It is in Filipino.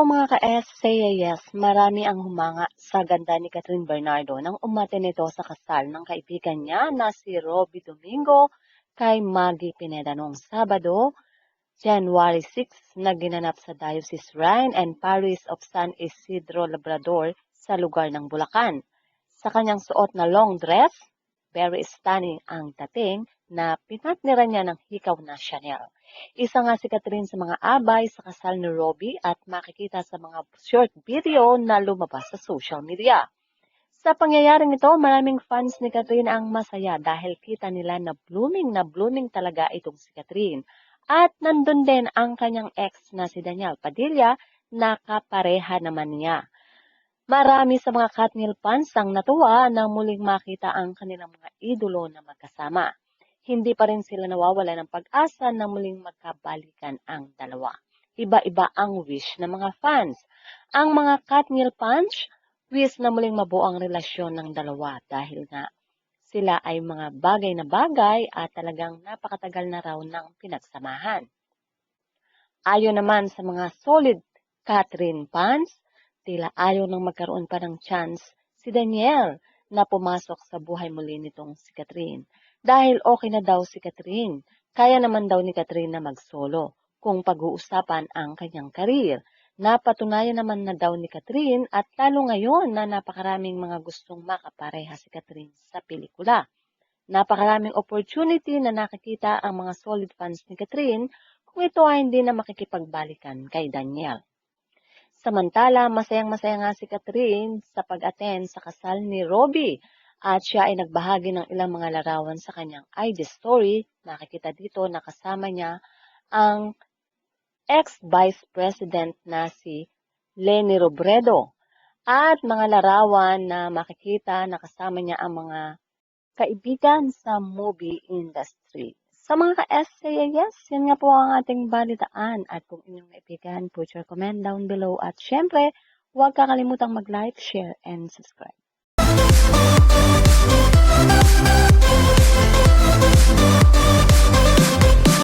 mga ka-SCAS, marami ang humanga sa ganda ni Catherine Bernardo nang umattend nito sa kasal ng kaibigan niya na si Robbie Domingo kay Maggie Pineda noong Sabado, January 6 na ginanap sa Diocese Shrine and Parish of San Isidro Labrador sa lugar ng Bulacan. Sa kanyang suot na long dress, very stunning ang dating na pinatniran niya ng hikaw na Chanel. Isa nga si Catherine sa mga abay sa kasal ni Robbie at makikita sa mga short video na lumabas sa social media. Sa pangyayaring ito, maraming fans ni Catherine ang masaya dahil kita nila na blooming talaga itong si Catherine. At nandun din ang kanyang ex na si Daniel Padilla na kapareha naman niya. Marami sa mga Katniel fans ang natuwa na muling makita ang kanilang mga idolo na magkasama. Hindi pa rin sila nawawala ng pag-asa na muling magkabalikan ang dalawa. Iba-iba ang wish ng mga fans. Ang mga Katniel fans wish na muling mabuo ang relasyon ng dalawa dahil nga sila ay mga bagay na bagay at talagang napakatagal na raw ng pinagsamahan. Ayon naman sa mga solid Catherine fans, tila ayaw nang magkaroon pa ng chance si Daniel na pumasok sa buhay muli nitong si Catherine. Dahil okay na daw si Catherine, kaya naman daw ni Catherine na mag-solo kung pag-uusapan ang kanyang karir. Napatunayan naman na daw ni Catherine at lalo ngayon na napakaraming mga gustong makapareha si Catherine sa pelikula. Napakaraming opportunity na nakikita ang mga solid fans ni Catherine kung ito ay hindi na makikipagbalikan kay Daniel. Samantala, masayang-masaya nga si Catherine sa pag-attend sa kasal ni Robbie at siya ay nagbahagi ng ilang mga larawan sa kanyang IG story. Nakikita dito na kasama niya ang ex-vice president na si Leni Robredo at mga larawan na makikita na kasama niya ang mga kaibigan sa movie industry. Sa mga ka-SCAS, yun nga po ang ating balitaan. At kung inyong kaibigan, put your comment down below. At syempre, huwag kakalimutang mag-like, share, and subscribe.